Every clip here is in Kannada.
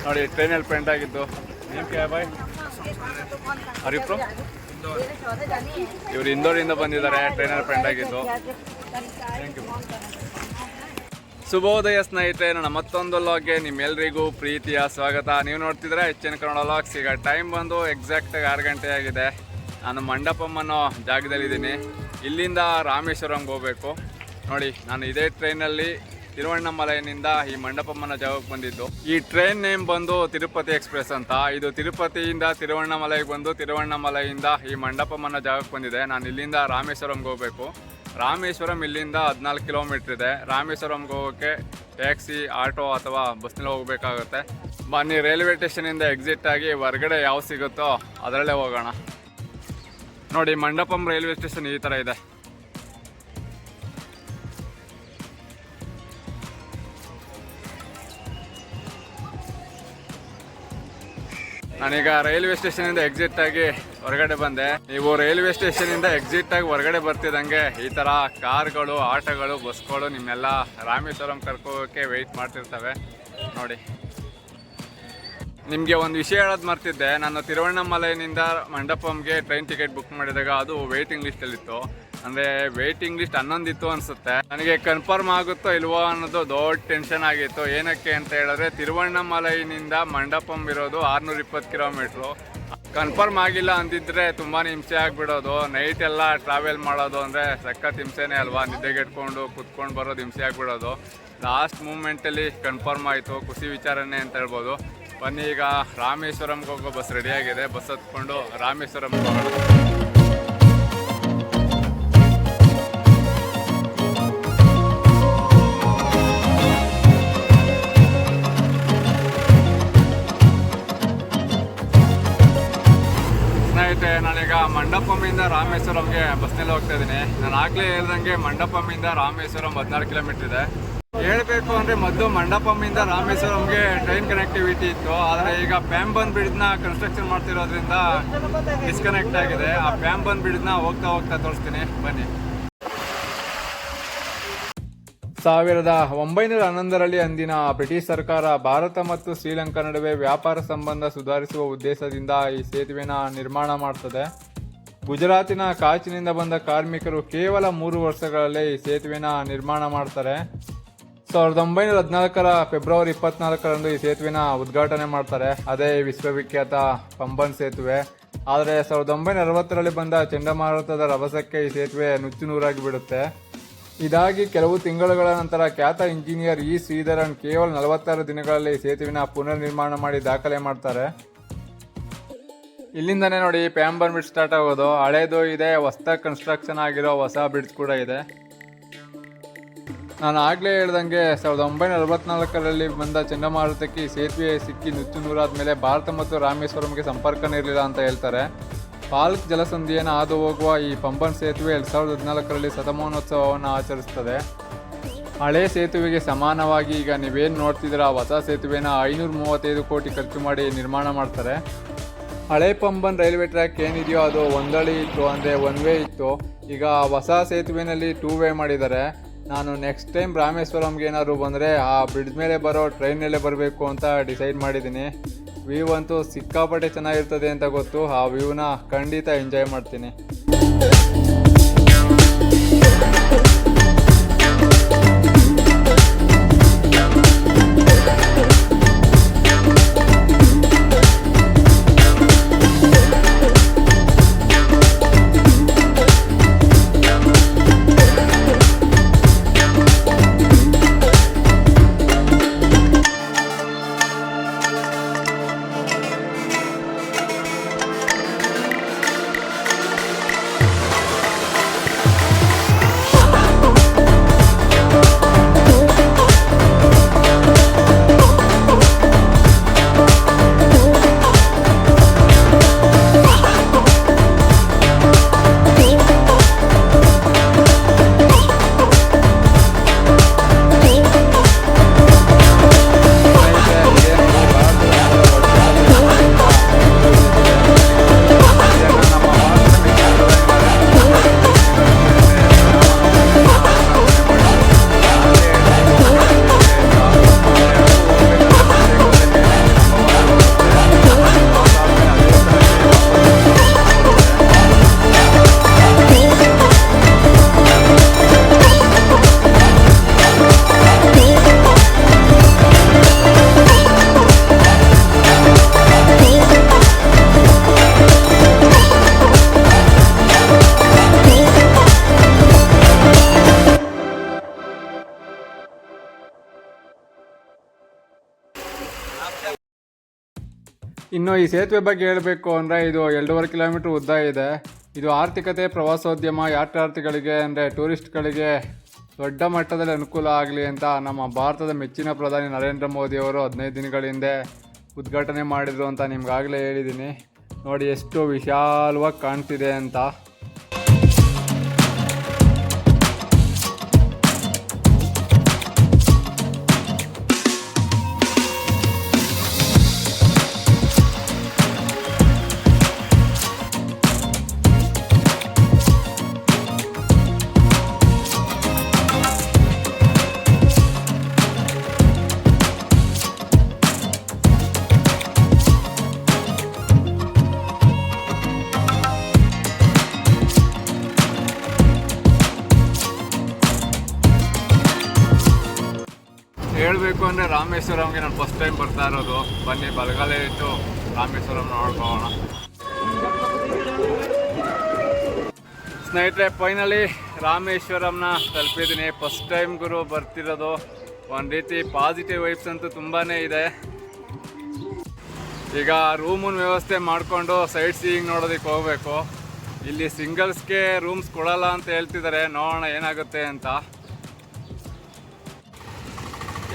ನೋಡಿ ಟ್ರೈನಲ್ಲಿ ಪ್ರಿಂಟ್ ಆಗಿದ್ದು. ನೇಮ್ ಕ್ಯಾ ಬಾಯ್? ಹರಿಪ್ರೋ ಇವರು ಇಂದೋರಿಂದ ಬಂದಿದ್ದಾರೆ. ಟ್ರೈನಲ್ಲಿ ಪ್ರಿಂಟ್ ಆಗಿದ್ದು. Thank you. ಶುಭೋದಯ ಸ್ನೇಹಿತರೆ, ನನ್ನ ಮತ್ತೊಂದು ಲಾಗ್ಗೆ ನಿಮ್ಮೆಲ್ಲರಿಗೂ ಪ್ರೀತಿಯ ಸ್ವಾಗತ. ನೀವು ನೋಡ್ತಿದ್ರೆ ಹೆಚ್ಚಿನ ಕನ್ನಡ ಲಾಗ್ಸ್. ಈಗ ಟೈಮ್ ಬಂದು ಎಕ್ಸಾಕ್ಟಾಗಿ 6 ಗಂಟೆ ಆಗಿದೆ. ನಾನು ಮಂಡಪಂ ಅನ್ನೋ ಜಾಗದಲ್ಲಿದ್ದೀನಿ. ಇಲ್ಲಿಂದ ರಾಮೇಶ್ವರಂಗೆ ಹೋಗಬೇಕು. ನೋಡಿ, ನಾನು ಇದೇ ಟ್ರೈನಲ್ಲಿ ತಿರುವಣ್ಣಾಮಲೈನಿಂದ ಈ ಮಂಡಪಂ ಅನ್ನೋ ಜಾಗಕ್ಕೆ ಬಂದಿದ್ದು. ಈ ಟ್ರೈನ್ ನೇಮ್ ಬಂದು ತಿರುಪತಿ ಎಕ್ಸ್ಪ್ರೆಸ್ ಅಂತ. ಇದು ತಿರುಪತಿಯಿಂದ ತಿರುವಣ್ಣಾಮಲೈಗೆ ಬಂದು ತಿರುವಣ್ಣಾಮಲೈಯಿಂದ ಈ ಮಂಡಪಂ ಅನ್ನೋ ಜಾಗಕ್ಕೆ ಬಂದಿದೆ. ನಾನು ಇಲ್ಲಿಂದ ರಾಮೇಶ್ವರಂಗೆ ಹೋಗಬೇಕು. ರಾಮೇಶ್ವರಂ ಇಲ್ಲಿಂದ 14 ಕಿಲೋಮೀಟ್ರ್ ಇದೆ. ರಾಮೇಶ್ವರಂಗೆ ಹೋಗೋಕ್ಕೆ ಟ್ಯಾಕ್ಸಿ, ಆಟೋ ಅಥವಾ ಬಸ್ನಲ್ಲಿ ಹೋಗಬೇಕಾಗುತ್ತೆ. ಬನ್ನಿ, ರೈಲ್ವೆ ಸ್ಟೇಷನಿಂದ ಎಕ್ಸಿಟ್ ಆಗಿ ಹೊರಗಡೆ ಯಾವ ಸಿಗುತ್ತೋ ಅದರಲ್ಲೇ ಹೋಗೋಣ. ನೋಡಿ, ಮಂಡಪಂ ರೈಲ್ವೆ ಸ್ಟೇಷನ್ ಈ ಥರ ಇದೆ. ನಾನೀಗ ರೈಲ್ವೆ ಸ್ಟೇಷನಿಂದ ಎಕ್ಸಿಟ್ ಆಗಿ ಹೊರಗಡೆ ಬಂದೆ. ನೀವು ರೈಲ್ವೆ ಸ್ಟೇಷನಿಂದ ಎಕ್ಸಿಟ್ ಆಗಿ ಹೊರಗಡೆ ಬರ್ತಿದ್ದಂಗೆ ಈ ಥರ ಕಾರ್ಗಳು, ಆಟೋಗಳು, ಬಸ್ಗಳು ನಿಮ್ಮೆಲ್ಲ ರಾಮೇಶ್ವರಂ ಕರ್ಕೋಕ್ಕೆ ವೆಯ್ಟ್ ಮಾಡ್ತಿರ್ತವೆ. ನೋಡಿ, ನಿಮಗೆ ಒಂದು ವಿಷಯ ಹೇಳೋದು ಮರ್ತಿದ್ದೆ. ನಾನು ತಿರುವಣ್ಣಾಮಲೈನಿಂದ ಮಂಡಪಂಗೆ ಟ್ರೈನ್ ಟಿಕೆಟ್ ಬುಕ್ ಮಾಡಿದಾಗ ಅದು ವೇಟಿಂಗ್ ಲಿಸ್ಟಲ್ಲಿತ್ತು. ಅಂದರೆ ವೇಟಿಂಗ್ ಲಿಸ್ಟ್ 11 ಇತ್ತು ಅನಿಸುತ್ತೆ. ನನಗೆ ಕನ್ಫರ್ಮ್ ಆಗುತ್ತೋ ಇಲ್ವೋ ಅನ್ನೋದು ದೊಡ್ಡ ಟೆನ್ಷನ್ ಆಗಿತ್ತು. ಏನಕ್ಕೆ ಅಂತ ಹೇಳಿದ್ರೆ ತಿರುವಣ್ಣಾಮಲೈನಿಂದ ಮಂಡಪಂ ಇರೋದು 620 ಕಿಲೋಮೀಟ್ರು. ಕನ್ಫರ್ಮ್ ಆಗಿಲ್ಲ ಅಂದಿದ್ರೆ ತುಂಬಾ ಹಿಂಸೆ ಆಗಿಬಿಡೋದು. ನೈಟ್ ಎಲ್ಲ ಟ್ರಾವೆಲ್ ಮಾಡೋದು ಅಂದರೆ ಸಖತ್ ಹಿಂಸೆನೇ ಅಲ್ವಾ. ನಿದ್ದೆಗೆಟ್ಕೊಂಡು ಕುತ್ಕೊಂಡು ಬರೋದು ಹಿಂಸೆ ಆಗಿಬಿಡೋದು. ಲಾಸ್ಟ್ ಮೂಮೆಂಟಲ್ಲಿ ಕನ್ಫರ್ಮ್ ಆಯಿತು. ಖುಷಿ ವಿಚಾರನೇ ಅಂತ ಹೇಳ್ಬೋದು. ಬನ್ನಿ, ಈಗ ರಾಮೇಶ್ವರಂಗೆ ಹೋಗೋ ಬಸ್ ರೆಡಿಯಾಗಿದೆ. ಬಸ್ ಹತ್ಕೊಂಡು ರಾಮೇಶ್ವರಂಗೆ ಹೋಗೋಣ. ನಾನೀಗ ಮಂಡಪಂಯಿಂದ ರಾಮೇಶ್ವರಂಗೆ ಬಸ್ನಲ್ಲಿ ಹೋಗ್ತಾ ಇದ್ದೀನಿ. ನಾನು ಆಗಲೇ ಹೇಳ್ದಂಗೆ ಮಂಡಪಂಯಿಂದ ರಾಮೇಶ್ವರಂ 14 ಕಿಲೋಮೀಟ್ರ್ ಇದೆ. ಹೇಳಬೇಕು ಅಂದರೆ ಮೊದಲು ಮಂಡಪಂಯಿಂದ ರಾಮೇಶ್ವರಂಗೆ ಟ್ರೈನ್ ಕನೆಕ್ಟಿವಿಟಿ ಇತ್ತು. ಆದರೆ ಈಗ ಪ್ಯಾಂಬನ್ ಬ್ರಿಡ್ಜ್ನ ಕನ್ಸ್ಟ್ರಕ್ಷನ್ ಮಾಡ್ತಿರೋದ್ರಿಂದ ಡಿಸ್ಕನೆಕ್ಟ್ ಆಗಿದೆ. ಆ ಪ್ಯಾಂಬನ್ ಬ್ರಿಡ್ಜ್ನ ಹೋಗ್ತಾ ಹೋಗ್ತಾ ತೋರಿಸ್ತೀನಿ, ಬನ್ನಿ. 1911ರಲ್ಲಿ ಅಂದಿನ ಬ್ರಿಟಿಷ್ ಸರ್ಕಾರ ಭಾರತ ಮತ್ತು ಶ್ರೀಲಂಕಾ ನಡುವೆ ವ್ಯಾಪಾರ ಸಂಬಂಧ ಸುಧಾರಿಸುವ ಉದ್ದೇಶದಿಂದ ಈ ಸೇತುವೆನ ನಿರ್ಮಾಣ ಮಾಡ್ತದೆ. ಗುಜರಾತಿನ ಕಾಚಿನಿಂದ ಬಂದ ಕಾರ್ಮಿಕರು ಕೇವಲ 3 ವರ್ಷಗಳಲ್ಲೇ ಈ ಸೇತುವೆನ ನಿರ್ಮಾಣ ಮಾಡ್ತಾರೆ. 1914ರ ಫೆಬ್ರವರಿ 24ರಂದು ಈ ಸೇತುವೆನ ಉದ್ಘಾಟನೆ ಮಾಡ್ತಾರೆ. ಅದೇ ವಿಶ್ವವಿಖ್ಯಾತ ಪಂಬನ್ ಸೇತುವೆ. ಆದರೆ 1960ರಲ್ಲಿ ಬಂದ ಚಂಡಮಾರುತದ ರಭಸಕ್ಕೆ ಈ ಸೇತುವೆ ನುಚ್ಚುನೂರಾಗಿ ಬಿಡುತ್ತೆ. ಇದಾಗಿ ಕೆಲವು ತಿಂಗಳುಗಳ ನಂತರ ಖ್ಯಾತ ಇಂಜಿನಿಯರ್ ಇ ಶ್ರೀಧರನ್ ಕೇವಲ 46 ದಿನಗಳಲ್ಲಿ ಸೇತುವಿನ ಪುನರ್ ನಿರ್ಮಾಣ ಮಾಡಿ ದಾಖಲೆ ಮಾಡ್ತಾರೆ. ಇಲ್ಲಿಂದನೇ ನೋಡಿ ಪ್ಯಾಂಬನ್ ಬ್ರಿಡ್ಜ್ ಸ್ಟಾರ್ಟ್ ಆಗೋದು. ಹಳೇದು ಇದೆ, ಹೊಸದಾಗಿ ಕನ್ಸ್ಟ್ರಕ್ಷನ್ ಆಗಿರೋ ಹೊಸ ಬ್ರಿಡ್ಜ್ ಕೂಡ ಇದೆ. ನಾನು ಆಗಲೇ ಹೇಳ್ದಂಗೆ 1964ರಲ್ಲಿ ಬಂದ ಚಂಡಮಾರುತಕ್ಕೆ ಈ ಸೇತುವೆ ಸಿಕ್ಕಿ ನುಚ್ಚು ನೂರಾದ ಮೇಲೆ ಭಾರತ ಮತ್ತು ರಾಮೇಶ್ವರಂಗೆ ಸಂಪರ್ಕನೇ ಇರಲಿಲ್ಲ ಅಂತ ಹೇಳ್ತಾರೆ. ಪಾಲ್ಕ್ ಜಲಸಂಧಿಯನ್ನು ಹಾದು ಹೋಗುವ ಈ ಪಂಬನ್ ಸೇತುವೆ 2014ರಲ್ಲಿ ಶತಮಾನೋತ್ಸವವನ್ನು ಆಚರಿಸ್ತದೆ. ಹಳೆ ಸೇತುವೆಗೆ ಸಮಾನವಾಗಿ ಈಗ ನೀವೇನು ನೋಡ್ತಿದ್ದೀರ ಹೊಸ ಸೇತುವೆನ 535 ಕೋಟಿ ಖರ್ಚು ಮಾಡಿ ನಿರ್ಮಾಣ ಮಾಡ್ತಾರೆ. ಹಳೆ ಪಂಬನ್ ರೈಲ್ವೆ ಟ್ರ್ಯಾಕ್ ಏನಿದೆಯೋ ಅದು ಒಂದಳಿ ಇತ್ತು, ಅಂದರೆ 1 ವೇ ಇತ್ತು. ಈಗ ಹೊಸ ಸೇತುವೆನಲ್ಲಿ 2 ವೇ ಮಾಡಿದ್ದಾರೆ. ನಾನು ನೆಕ್ಸ್ಟ್ ಟೈಮ್ ರಾಮೇಶ್ವರಂಗೆ ಏನಾದ್ರು ಬಂದರೆ ಆ ಬ್ರಿಡ್ಜ್ ಮೇಲೆ ಬರೋ ಟ್ರೈನಲ್ಲೇ ಬರಬೇಕು ಅಂತ ಡಿಸೈಡ್ ಮಾಡಿದ್ದೀನಿ. ವ್ಯೂ ಅಂತೂ ಸಿಕ್ಕಾಪಟ್ಟೆ ಚೆನ್ನಾಗಿರ್ತದೆ ಅಂತ ಗೊತ್ತು. ಆ ವ್ಯೂನ ಖಂಡಿತ ಎಂಜಾಯ್ ಮಾಡ್ತೀನಿ. ಇನ್ನು ಈ ಸೇತುವೆ ಬಗ್ಗೆ ಹೇಳಬೇಕು ಅಂದರೆ ಇದು 2.5 ಕಿಲೋಮೀಟ್ರ್ ಉದ್ದ ಇದೆ. ಇದು ಆರ್ಥಿಕತೆ, ಪ್ರವಾಸೋದ್ಯಮ, ಯಾತ್ರಾರ್ಥಿಗಳಿಗೆ ಅಂದರೆ ಟೂರಿಸ್ಟ್ಗಳಿಗೆ ದೊಡ್ಡ ಮಟ್ಟದಲ್ಲಿ ಅನುಕೂಲ ಆಗಲಿ ಅಂತ ನಮ್ಮ ಭಾರತದ ಮೆಚ್ಚಿನ ಪ್ರಧಾನಿ ನರೇಂದ್ರ ಮೋದಿಯವರು 15 ದಿನಗಳ ಹಿಂದೆ ಉದ್ಘಾಟನೆ ಮಾಡಿದರು ಅಂತ ನಿಮ್ಗಾಗಲೇ ಹೇಳಿದ್ದೀನಿ. ನೋಡಿ ಎಷ್ಟು ವಿಶಾಲವಾಗಿ ಕಾಣ್ತಿದೆ ಅಂತ. ಹೇಳಬೇಕು ಅಂದರೆ ರಾಮೇಶ್ವರಂಗೆ ನಾನು ಫಸ್ಟ್ ಟೈಮ್ ಬರ್ತಾ ಇರೋದು. ಬನ್ನಿ ಬಲಗಾಲ ಇಟ್ಟು ರಾಮೇಶ್ವರಂ ನೋಡ್ಕೊಳ್ಳೋಣ. ಸ್ನೇಹಿತರೆ, ಫೈನಲಿ ರಾಮೇಶ್ವರಂನ ತಲುಪಿದ್ದೀನಿ. ಫಸ್ಟ್ ಟೈಮ್ ಗುರು ಬರ್ತಿರೋದು. ಒಂದು ರೀತಿ ಪಾಸಿಟಿವ್ ವೈಬ್ಸ್ ಅಂತೂ ತುಂಬಾ ಇದೆ. ಈಗ ರೂಮಿನ ವ್ಯವಸ್ಥೆ ಮಾಡಿಕೊಂಡು ಸೈಟ್ ಸೀಯಿಂಗ್ ನೋಡೋದಕ್ಕೆ ಹೋಗಬೇಕು. ಇಲ್ಲಿ ಸಿಂಗಲ್ಸ್ಗೆ ರೂಮ್ಸ್ ಕೊಡಲ್ಲ ಅಂತ ಹೇಳ್ತಿದ್ದಾರೆ. ನೋಡೋಣ ಏನಾಗುತ್ತೆ ಅಂತ.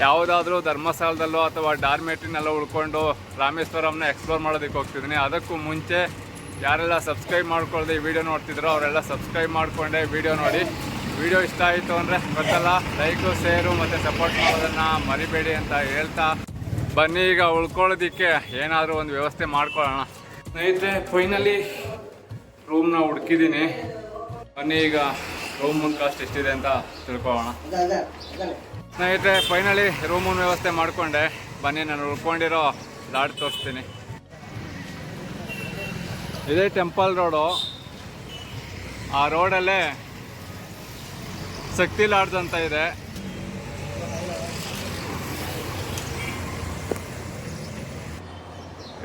ಯಾವುದಾದ್ರೂ ಧರ್ಮಸ್ಥಳದಲ್ಲೋ ಅಥವಾ ಡಾರ್ಮೆಟ್ರಿನಲ್ಲೋ ಉಳ್ಕೊಂಡು ರಾಮೇಶ್ವರಂನ ಎಕ್ಸ್ಪ್ಲೋರ್ ಮಾಡೋದಕ್ಕೆ ಹೋಗ್ತಿದ್ದೀನಿ. ಅದಕ್ಕೂ ಮುಂಚೆ ಯಾರೆಲ್ಲ ಸಬ್ಸ್ಕ್ರೈಬ್ ಮಾಡ್ಕೊಳ್ಳದೆ ಈ ವಿಡಿಯೋ ನೋಡ್ತಿದ್ರೋ ಅವರೆಲ್ಲ ಸಬ್ಸ್ಕ್ರೈಬ್ ಮಾಡಿಕೊಂಡೆ ವಿಡಿಯೋ ನೋಡಿ. ವಿಡಿಯೋ ಇಷ್ಟ ಆಯಿತು ಅಂದರೆ ಗೊತ್ತಲ್ಲ, ಲೈಕು, ಶೇರು ಮತ್ತು ಸಪೋರ್ಟ್ ಮಾಡೋದನ್ನು ಮರಿಬೇಡಿ ಅಂತ ಹೇಳ್ತಾ ಬನ್ನಿ ಈಗ ಉಳ್ಕೊಳ್ಳೋದಕ್ಕೆ ಏನಾದರೂ ಒಂದು ವ್ಯವಸ್ಥೆ ಮಾಡ್ಕೊಳ್ಳೋಣ. ಸ್ನೇಹಿತರೆ, ಫೈನಲಿ ರೂಮ್ನ ಹುಡುಕಿದ್ದೀನಿ. ಬನ್ನಿ ಈಗ ರೂಮ್ ಕಾಸ್ಟ್ ಎಷ್ಟಿದೆ ಅಂತ ತಿಳ್ಕೊಳ್ಳೋಣ. ಸ್ನೇಹಿತರೆ, ಫೈನಲಿ ರೂಮಿನ ವ್ಯವಸ್ಥೆ ಮಾಡಿಕೊಂಡೆ. ಬನ್ನಿ ನಾನು ಉಳ್ಕೊಂಡಿರೋ ಲಾಡ್ಜ್ ತೋರಿಸ್ತೀನಿ. ಇದೇ ಟೆಂಪಲ್ ರೋಡು. ಆ ರೋಡಲ್ಲೇ ಶಕ್ತಿ ಲಾಡ್ಜ್ ಅಂತ ಇದೆ.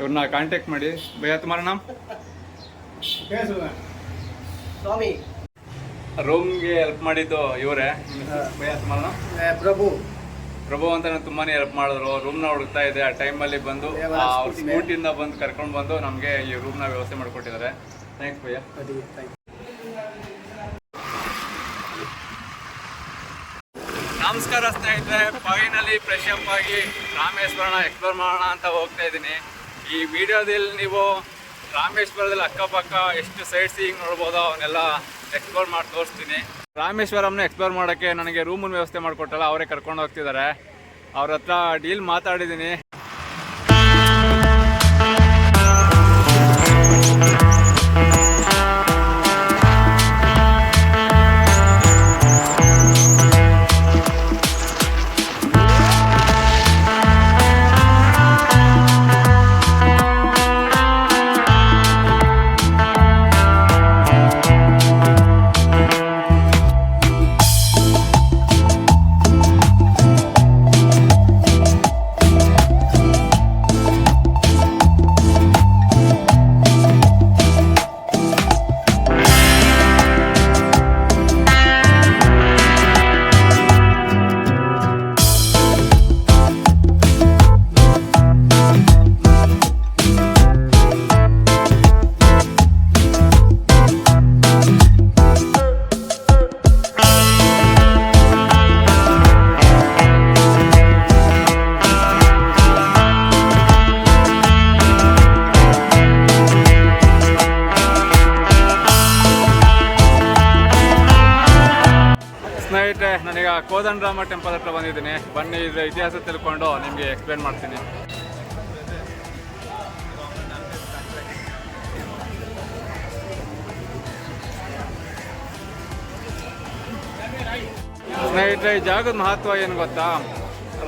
ಇವ್ರನ್ನ ಕಾಂಟ್ಯಾಕ್ಟ್ ಮಾಡಿ. ಭಯ್ಯ ತುಮಾರ ನಾಮ್? ಸ್ವಾಮಿ. ರೂಮ್ಗೆ ಹೆಲ್ಪ್ ಮಾಡಿದ್ದು ಇವರೇ. ಪ್ರಭು ಅಂತ ನಾನು ತುಂಬಾ ಹೆಲ್ಪ್ ಮಾಡಿದ್ರು. ರೂಮ್ನ ಹುಡುಕ್ತಾ ಇದೆ. ಆ ಟೈಮಲ್ಲಿ ಬಂದು ಅವ್ರ ಸ್ಕೂಟಿಯಿಂದ ಬಂದು ಕರ್ಕೊಂಡು ಬಂದು ನಮಗೆ ಈ ರೂಮ್ನ ವ್ಯವಸ್ಥೆ ಮಾಡಿಕೊಟ್ಟಿದ್ದಾರೆ. ಥ್ಯಾಂಕ್ಸ್ ಭಯ್ಯ. ನಮಸ್ಕಾರ ಸ್ನೇಹಿತರೆ, ಫೈನಲಿ ಫ್ರೆಶ್ ಅಪ್ ಆಗಿ ರಾಮೇಶ್ವರನ ಎಕ್ಸ್ಪ್ಲೋರ್ ಮಾಡೋಣ ಅಂತ ಹೋಗ್ತಾ ಇದ್ದೀನಿ. ಈ ವಿಡಿಯೋದಲ್ಲಿ ನೀವು ರಾಮೇಶ್ವರದಲ್ಲಿ ಅಕ್ಕಪಕ್ಕ ಎಷ್ಟು ಸೈಟ್ ಸೀಯಿಂಗ್ ನೋಡ್ಬೋದೋ ಅವನ್ನೆಲ್ಲ ಎಕ್ಸ್ಪ್ಲೋರ್ ಮಾಡಿ ತೋರಿಸ್ತೀನಿ. ರಾಮೇಶ್ವರಂನ ಎಕ್ಸ್ಪ್ಲೋರ್ ಮಾಡೋಕ್ಕೆ ನನಗೆ ರೂಮಿನ ವ್ಯವಸ್ಥೆ ಮಾಡಿಕೊಟ್ಟಲ್ಲ, ಅವರೇ ಕರ್ಕೊಂಡು ಹೋಗ್ತಿದ್ದಾರೆ. ಅವ್ರ ಹತ್ರ ಡೀಲ್ ಮಾತಾಡಿದ್ದೀನಿ. ನಾನೀಗ ಕೋದಂಡರಾಮ ಟೆಂಪಲ್ ಹತ್ರ ಬಂದಿದ್ದೀನಿ. ಬನ್ನಿ ಇದರ ಇತಿಹಾಸ ತಿಳ್ಕೊಂಡು ನಿಮಗೆ ಎಕ್ಸ್ಪ್ಲೇನ್ ಮಾಡ್ತೀನಿ. ಸ್ನೇಹಿತರೆ, ಈ ಜಾಗದ ಮಹತ್ವ ಏನು ಗೊತ್ತಾ?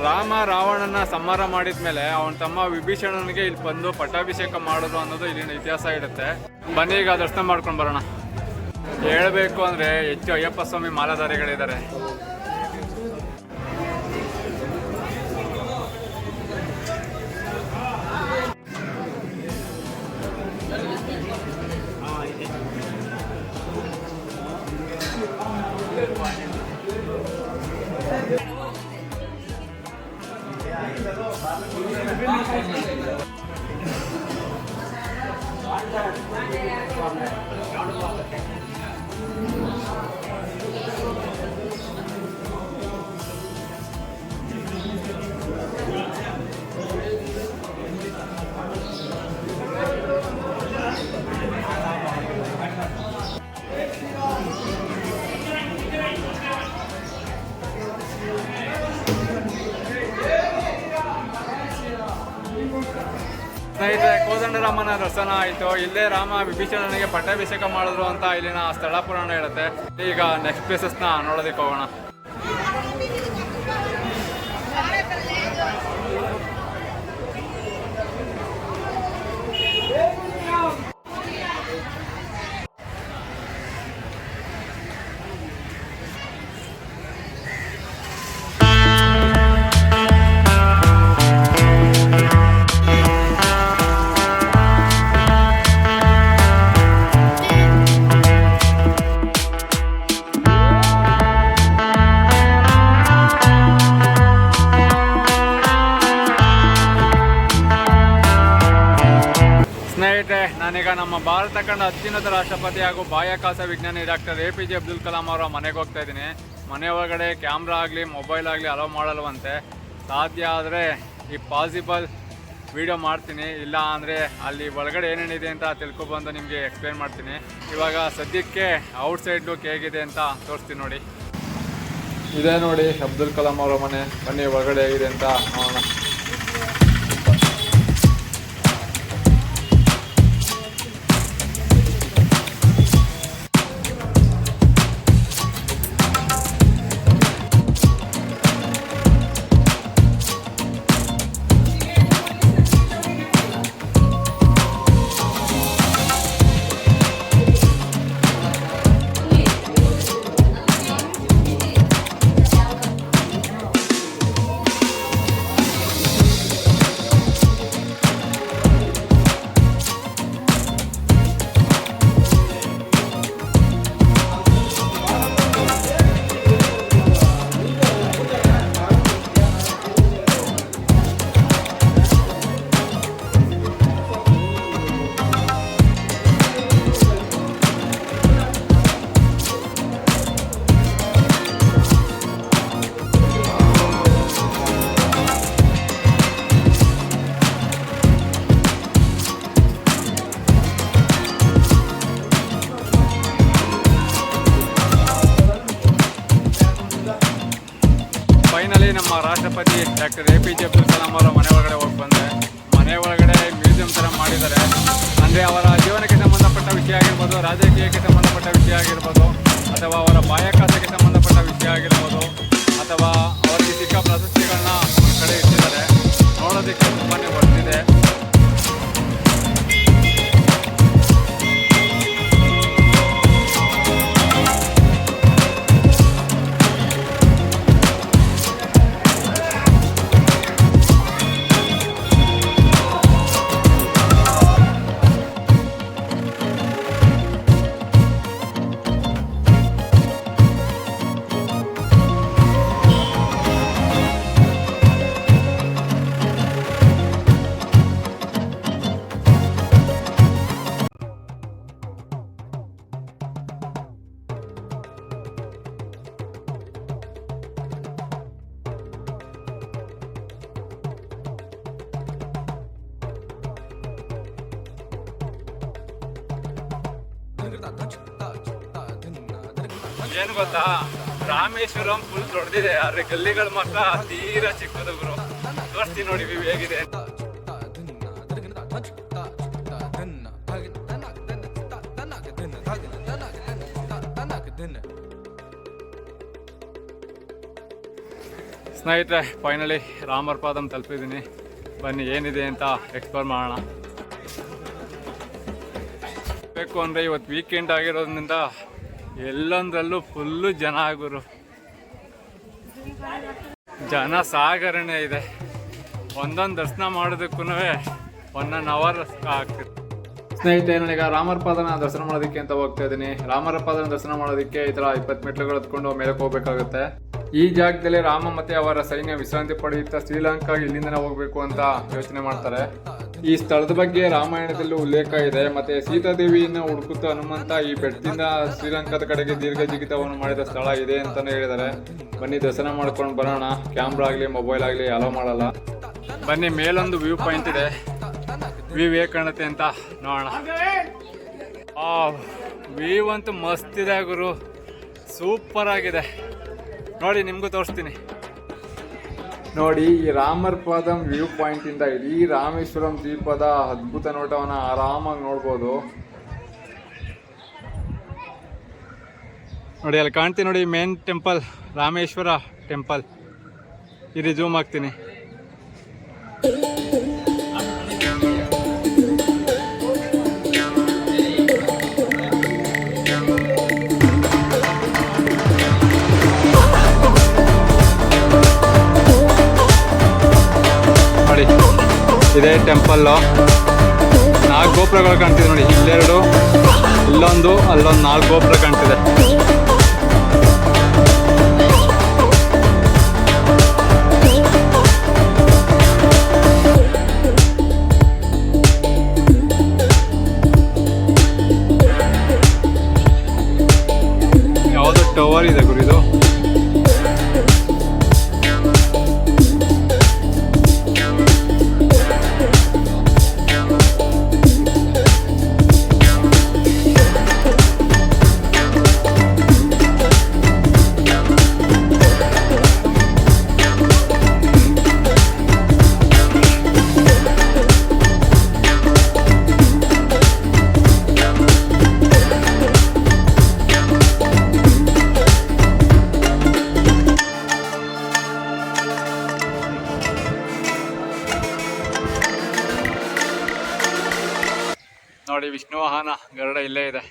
ರಾಮ ರಾವಣನ ಸಂಹಾರ ಮಾಡಿದ ಮೇಲೆ ಅವನ ತಮ್ಮ ವಿಭೀಷಣನಿಗೆ ಇಲ್ಲಿ ಬಂದು ಪಟ್ಟಾಭಿಷೇಕ ಮಾಡೋದು ಅನ್ನೋದು ಇಲ್ಲಿನ ಇತಿಹಾಸ ಇರುತ್ತೆ. ಬನ್ನಿ ಈಗ ದರ್ಶನ ಮಾಡ್ಕೊಂಡು ಬರೋಣ. ಹೇಳಬೇಕು ಅಂದರೆ ಹೆಚ್ಚು ಅಯ್ಯಪ್ಪ ಸ್ವಾಮಿ ಮಾಲಾಧಾರಿಗಳಿದ್ದಾರೆ. ಸ್ನೇಹಿತರೆ, ಕೋದಂಡರಾಮನ ದರ್ಶನ ಆಯಿತು. ಇಲ್ಲೇ ರಾಮ ವಿಭೀಷಣನಿಗೆ ಪಟ್ಟಾಭಿಷೇಕ ಮಾಡಿದ್ರು ಅಂತ ಇಲ್ಲಿನ ಸ್ಥಳ ಪುರಾಣ ಹೇಳುತ್ತೆ. ಈಗ ನೆಕ್ಸ್ಟ್ ಪ್ಲೇಸಸ್ನ ನೋಡೋದಕ್ಕೆ ಹೋಗೋಣ. ಸ್ನೇಹಿತರೆ, ನಾನೀಗ ನಮ್ಮ ಭಾರತ ಕಂಡ ಅತ್ಯುನ್ನತ ರಾಷ್ಟ್ರಪತಿ ಹಾಗೂ ಬಾಹ್ಯಾಕಾಶ ವಿಜ್ಞಾನಿ ಡಾಕ್ಟರ್ APJ ಅಬ್ದುಲ್ ಕಲಾಂ ಅವರ ಮನೆಗೆ ಹೋಗ್ತಾ ಇದ್ದೀನಿ. ಮನೆ ಒಳಗಡೆ ಕ್ಯಾಮ್ರಾ ಆಗಲಿ ಮೊಬೈಲ್ ಆಗಲಿ ಅಲೋ ಮಾಡಲ್ವಂತೆ. ಸಾಧ್ಯ ಆದರೆ ಈ ಪಾಸಿಬಲ್ ವಿಡಿಯೋ ಮಾಡ್ತೀನಿ, ಇಲ್ಲ ಅಂದರೆ ಅಲ್ಲಿ ಒಳಗಡೆ ಏನೇನಿದೆ ಅಂತ ತಿಳ್ಕೊಬಂದು ನಿಮಗೆ ಎಕ್ಸ್ಪ್ಲೇನ್ ಮಾಡ್ತೀನಿ. ಇವಾಗ ಸದ್ಯಕ್ಕೆ ಔಟ್ಸೈಡ್ ಲುಕ್ ಹೇಗಿದೆ ಅಂತ ತೋರಿಸ್ತೀನಿ ನೋಡಿ. ಇದೇ ನೋಡಿ ಅಬ್ದುಲ್ ಕಲಾಂ ಅವರ ಮನೆ. ಬನ್ನಿ ಒಳಗಡೆ ಹೇಗಿದೆ ಅಂತ ನೋಡೋಣ. ಫೈನಲಿ ನಮ್ಮ ರಾಷ್ಟ್ರಪತಿ ಡಾಕ್ಟರ್ APJ ಅಬ್ದುಲ್ ಕಲಾಂ ಅವರ ಮನೆ ಒಳಗಡೆ ಹೋಗಿ ಬಂದೆ. ಮನೆ ಒಳಗಡೆ ಮ್ಯೂಸಿಯಂ ಥರ ಮಾಡಿದ್ದಾರೆ. ಅಂದರೆ ಅವರ ಜೀವನಕ್ಕೆ ಸಂಬಂಧಪಟ್ಟ ವಿಷಯ ಆಗಿರ್ಬೋದು, ರಾಜಕೀಯಕ್ಕೆ ಸಂಬಂಧಪಟ್ಟ ವಿಷಯ ಆಗಿರ್ಬೋದು, ಅಥವಾ ಅವರ ಬಾಹ್ಯಾಕಾಶಕ್ಕೆ ಸಂಬಂಧಪಟ್ಟ ವಿಷಯ ಆಗಿರ್ಬೋದು, ಅಥವಾ ಅವರಿಗೆ ಸಿಕ್ಕ ಪ್ರಶಸ್ತಿಗಳನ್ನ ಒಂದು ಕಡೆ ಇಟ್ಟಿದ್ದಾರೆ. ನೋಡೋದಕ್ಕೆ ತುಂಬಾ ಬರ್ತಿದೆ. ಏನು ಗೊತ್ತಾ, ರಾಮೇಶ್ವರಂ ಫುಲ್ ದೊಡ್ಡದಿದೆ, ಆದ್ರೆ ಗಲ್ಲಿಗಳು ಮಾತ್ರ ತೀರಾ ಚಿಕ್ಕದು ಗುರು. ತೋರಿಸ್ತೀನಿ ನೋಡಿ ವ್ಯೂ ಹೇಗಿದೆ ಅಂತ. ಸ್ನೇಹಿತರೆ, ಫೈನಲಿ ರಾಮರ್ ಪಾದಂ ತಲುಪಿದ್ದೀನಿ. ಬನ್ನಿ ಏನಿದೆ ಅಂತ ಎಕ್ಸ್ಪ್ಲೋರ್ ಮಾಡೋಣ. ಬೇಕು ಅಂದರೆ ಇವತ್ತು ವೀಕೆಂಡ್ ಆಗಿರೋದ್ರಿಂದ ಎಲ್ಲೊಂದರಲ್ಲೂ ಫುಲ್ಲು ಜನ ಗುರು. ಜನ ಸಾಗರಣೆ ಇದೆ. ಒಂದೊಂದು ದರ್ಶನ ಮಾಡೋದಕ್ಕೂ 1 hour ಆಗ್ತಿದೆ. ಸ್ನೇಹಿತರೆ, ನಾನೀಗ ರಾಮರ ಪಾದನ ದರ್ಶನ ಮಾಡೋದಕ್ಕೆ ಅಂತ ಹೋಗ್ತಾ ಇದ್ದೀನಿ. ರಾಮರ ಪಾದನ ದರ್ಶನ ಮಾಡೋದಕ್ಕೆ ಈ ತರ 20 ಮೆಟ್ಲುಗಳು ಹತ್ಕೊಂಡು ಮೇಲೆ ಹೋಗ್ಬೇಕಾಗುತ್ತೆ. ಈ ಜಾಗದಲ್ಲಿ ರಾಮ ಮತ್ತೆ ಅವರ ಸೈನ್ಯ ವಿಶ್ರಾಂತಿ ಪಡೆಯುತ್ತಾ ಶ್ರೀಲಂಕಾ ಇಲ್ಲಿಂದನೇ ಹೋಗ್ಬೇಕು ಅಂತ ಯೋಚನೆ ಮಾಡ್ತಾರೆ. ಈ ಸ್ಥಳದ ಬಗ್ಗೆ ರಾಮಾಯಣದಲ್ಲೂ ಉಲ್ಲೇಖ ಇದೆ. ಮತ್ತೆ ಸೀತಾದೇವಿಯನ್ನ ಹುಡುಕುತ್ತಾ ಹನುಮಂತ ಈ ಬೆಟ್ಟದಿಂದ ಶ್ರೀಲಂಕಾದ ಕಡೆಗೆ ದೀರ್ಘ ಜಿಗಿತವನ್ನು ಮಾಡಿದ ಸ್ಥಳ ಇದೆ ಅಂತಾನೆ ಹೇಳಿದ್ದಾರೆ. ಬನ್ನಿ ದರ್ಶನ ಮಾಡ್ಕೊಂಡು ಬರೋಣ. ಕ್ಯಾಮ್ರಾ ಆಗಲಿ ಮೊಬೈಲ್ ಆಗಲಿ ಅಲೋ ಮಾಡಲ್ಲ. ಬನ್ನಿ, ಮೇಲೊಂದು ವ್ಯೂ ಪಾಯಿಂಟ್ ಇದೆ. ವ್ಯೂ ಹೇಗೆ ಕಾಣುತ್ತೆ ಅಂತ ನೋಡೋಣ. ವ್ಯೂ ಅಂತೂ ಮಸ್ತ್ ಇದೆ ಗುರು, ಸೂಪರ್ ಆಗಿದೆ. ನೋಡಿ, ನಿಮಗೂ ತೋರಿಸ್ತೀನಿ. ನೋಡಿ, ಈ ರಾಮರ್ ಪಾದಂ ವ್ಯೂ ಪಾಯಿಂಟ್ ಇಂದ ಇಡೀ ರಾಮೇಶ್ವರಂ ದ್ವೀಪದ ಅದ್ಭುತ ನೋಟವನ್ನು ಆರಾಮಾಗಿ ನೋಡ್ಬೋದು. ನೋಡಿ, ಅಲ್ಲಿ ಕಾಣ್ತೀನಿ ನೋಡಿ, ಮೇನ್ ಟೆಂಪಲ್ ರಾಮೇಶ್ವರ ಟೆಂಪಲ್. ಇಲ್ಲಿ ಜೂಮ್ ಆಗ್ತೀನಿ. ನೋಡಿ, ಇದೇ ಟೆಂಪಲ್ಲು. 4 ಗೋಪುರಗಳು ಕಾಣ್ತಿದೆ ನೋಡಿ. ಇಲ್ಲೆರಡು, ಇಲ್ಲೊಂದು, ಅಲ್ಲೊಂದು 4 ಗೋಪುರ ಕಾಣ್ತಿದೆ. ಯಾವುದು ಟವರ್ ಇದೆ ಗುರು ಇದು. ನೋಡಿ, ವಿಷ್ಣು ವಾಹನ ಗರುಡ ಇಲ್ಲೇ ಇದೆ.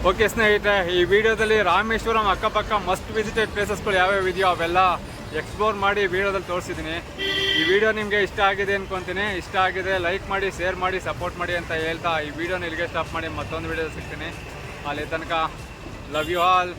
ಓಕೆ ಸ್ನೇಹಿತರೆ, ಈ ವಿಡಿಯೋದಲ್ಲಿ ರಾಮೇಶ್ವರಂ ಅಕ್ಕಪಕ್ಕ ಮಸ್ಟ್ ವಿಸಿಟೆಡ್ ಪ್ಲೇಸಸ್ಗಳು ಯಾವ್ಯಾವ ಇದೆಯೋ ಅವೆಲ್ಲ ಎಕ್ಸ್ಪ್ಲೋರ್ ಮಾಡಿ ವಿಡಿಯೋದಲ್ಲಿ ತೋರಿಸಿದ್ದೀನಿ. ಈ ವಿಡಿಯೋ ನಿಮಗೆ ಇಷ್ಟ ಆಗಿದೆ ಅನ್ಕೊತೀನಿ. ಇಷ್ಟ ಆಗಿದೆ ಲೈಕ್ ಮಾಡಿ, ಶೇರ್ ಮಾಡಿ, ಸಪೋರ್ಟ್ ಮಾಡಿ ಅಂತ ಹೇಳ್ತಾ ಈ ವಿಡಿಯೋನ ಇಲ್ಲಿಗೆ ಸ್ಟಾಪ್ ಮಾಡಿ ಮತ್ತೊಂದು ವಿಡಿಯೋ ಸಿಗ್ತೀನಿ. ಅಲ್ಲಿ ತನಕ ಲವ್ ಯು ಆಲ್.